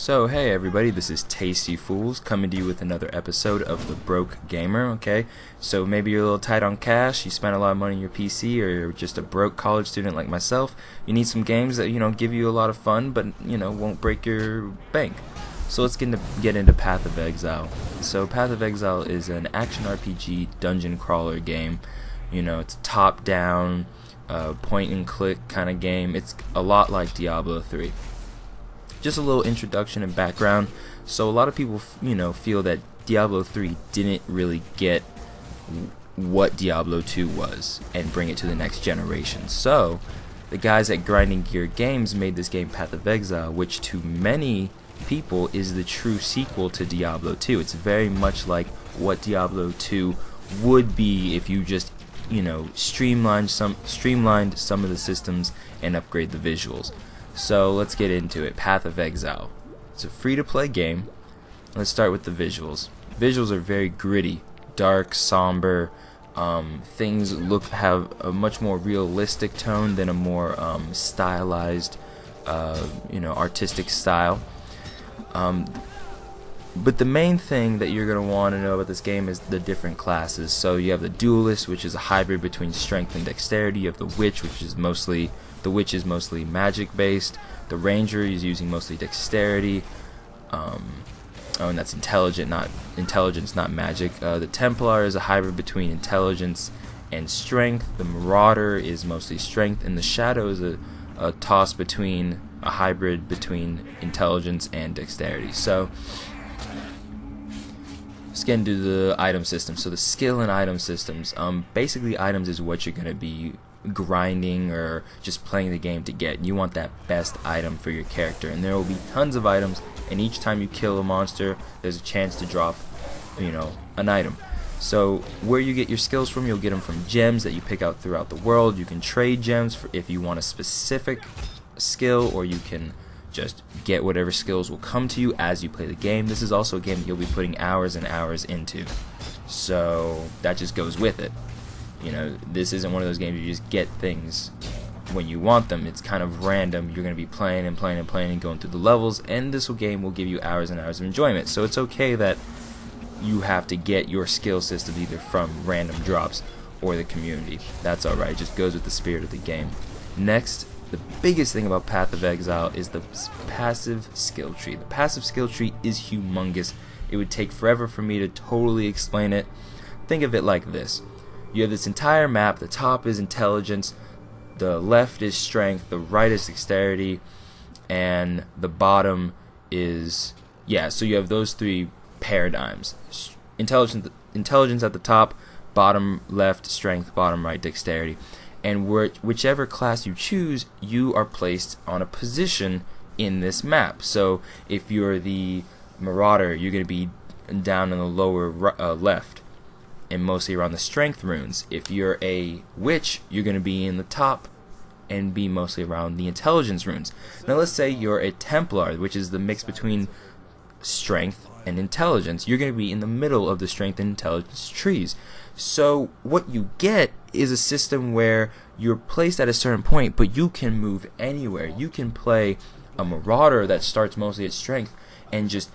So hey everybody, this is TastyFools coming to you with another episode of The Broke Gamer, okay? So maybe you're a little tight on cash, you spent a lot of money on your PC, or you're just a broke college student like myself. You need some games that, give you a lot of fun, but, won't break your bank. So let's get into Path of Exile. So Path of Exile is an action RPG dungeon crawler game. It's a top-down, point-and-click kind of game. It's a lot like Diablo 3. Just a little introduction and background. So a lot of people, feel that Diablo 3 didn't really get what Diablo 2 was and bring it to the next generation. So the guys at Grinding Gear Games made this game Path of Exile, which to many people is the true sequel to Diablo 2. It's very much like what Diablo 2 would be if you just, streamlined some of the systems and upgrade the visuals. So let's get into it. Path of Exile. It's a free-to-play game. Let's start with the visuals. Visuals are very gritty, dark, somber. Things have a much more realistic tone than a more stylized, artistic style. But the main thing that you're going to want to know about this game is the different classes. So you have the Duelist, which is a hybrid between strength and dexterity. You have the Witch, which is mostly magic based. The Ranger is using mostly dexterity. And that's intelligence, not magic. The Templar is a hybrid between intelligence and strength. The Marauder is mostly strength, and the Shadow is a toss between a hybrid between intelligence and dexterity. So let's get into the item system. So the skill and item systems. Basically, items is what you're going to be grinding or just playing the game to get. You want that best item for your character, and there will be tons of items, and each time you kill a monster there's a chance to drop an item. So where you get your skills from, you'll get them from gems that you pick out throughout the world. You can trade gems if you want a specific skill, or you can just get whatever skills will come to you as you play the game. This is also a game that you'll be putting hours and hours into, so that just goes with it. This isn't one of those games you just get things when you want them. It's kind of random. You're going to be playing and playing and playing and going through the levels, and this game will give you hours and hours of enjoyment. So it's okay that you have to get your skill system either from random drops or the community. That's alright. It just goes with the spirit of the game. Next, the biggest thing about Path of Exile is the passive skill tree. The passive skill tree is humongous. It would take forever for me to totally explain it. Think of it like this. You have this entire map. The top is intelligence, the left is strength, the right is dexterity, and the bottom is, so you have those three paradigms. Intelligence at the top, bottom left strength, bottom right dexterity. And whichever class you choose, you are placed on a position in this map. So if you're the Marauder, you're going to be down in the lower left, and mostly around the strength runes. If you're a Witch, you're going to be in the top and be mostly around the intelligence runes. Now let's say you're a Templar, which is the mix between strength and intelligence. You're going to be in the middle of the strength and intelligence trees. So what you get is a system where you're placed at a certain point, but you can move anywhere. You can play a Marauder that starts mostly at strength and just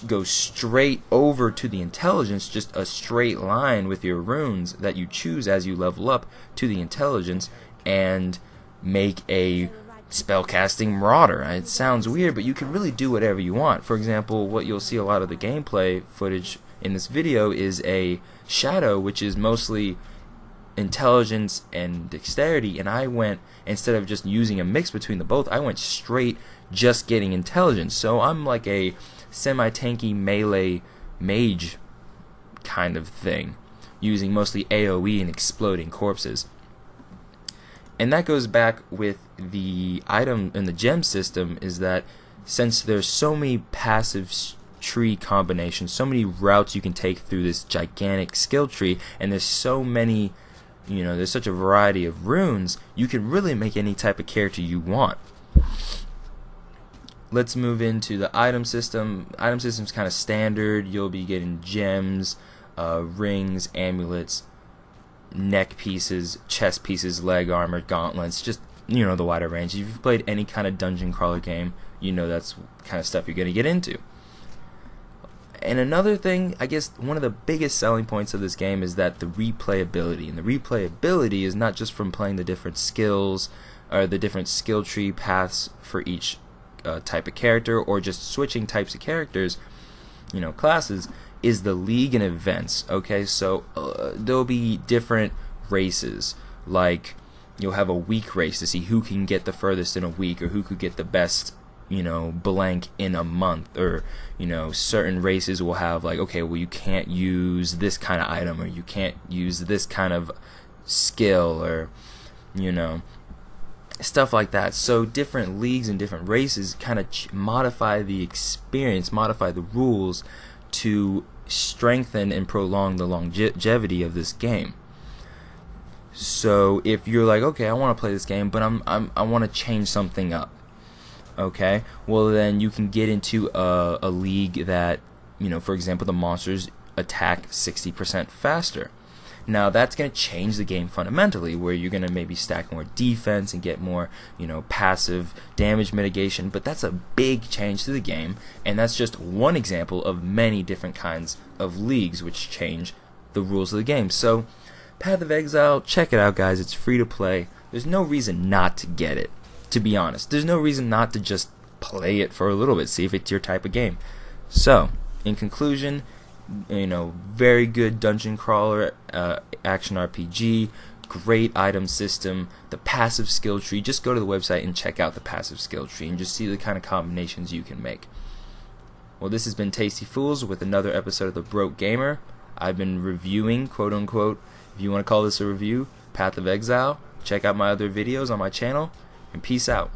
go straight over to the intelligence, just a straight line with your runes that you choose as you level up to the intelligence, and make a spellcasting Marauder. It sounds weird, but you can really do whatever you want. For example, what you'll see a lot of the gameplay footage in this video is a Shadow, which is mostly intelligence and dexterity, and I went, instead of just using a mix between the both, I went straight just getting intelligence. So I'm like a semi-tanky melee mage kind of thing, using mostly AoE and exploding corpses. And that goes back with the item and the gem system, is that since there's so many passive tree combinations, so many routes you can take through this gigantic skill tree, and there's so many, there's such a variety of runes, you can really make any type of character you want. Let's move into the item system. Item system's kind of standard. You'll be getting gems, rings, amulets, neck pieces, chest pieces, leg armor, gauntlets, just the wider range. If you've played any kind of dungeon crawler game, you know that's kind of stuff you're going to get into. And another thing, I guess one of the biggest selling points of this game is that the replayability. And the replayability is not just from playing the different skills or the different skill tree paths for each type of character, or just switching types of characters, you know, classes, is the league and events. Okay, so there'll be different races, like you'll have a week race to see who can get the furthest in a week, or who could get the best, you know, blank in a month. Or, you know, certain races will have like, okay, well, you can't use this kind of item, or you can't use this kind of skill, or, you know, stuff like that. So different leagues and different races kind of modify the experience, modify the rules to strengthen and prolong the longevity of this game. So if you're like, okay, I want to play this game, but I want to change something up, okay, well then you can get into a league that, you know, for example, the monsters attack 60% faster. Now that's going to change the game fundamentally, where you're going to maybe stack more defense and get more, you know, passive damage mitigation, but that's a big change to the game, and that's just one example of many different kinds of leagues which change the rules of the game. So Path of Exile, check it out, guys. It's free to play. There's no reason not to get it, to be honest. There's no reason not to just play it for a little bit, see if it's your type of game. So, in conclusion, you know, very good dungeon crawler, action RPG, great item system, the passive skill tree. Just go to the website and check out the passive skill tree and just see the kind of combinations you can make. Well, this has been TastyFools with another episode of The Broke Gamer. I've been reviewing, quote unquote, if you want to call this a review, Path of Exile. Check out my other videos on my channel, and peace out.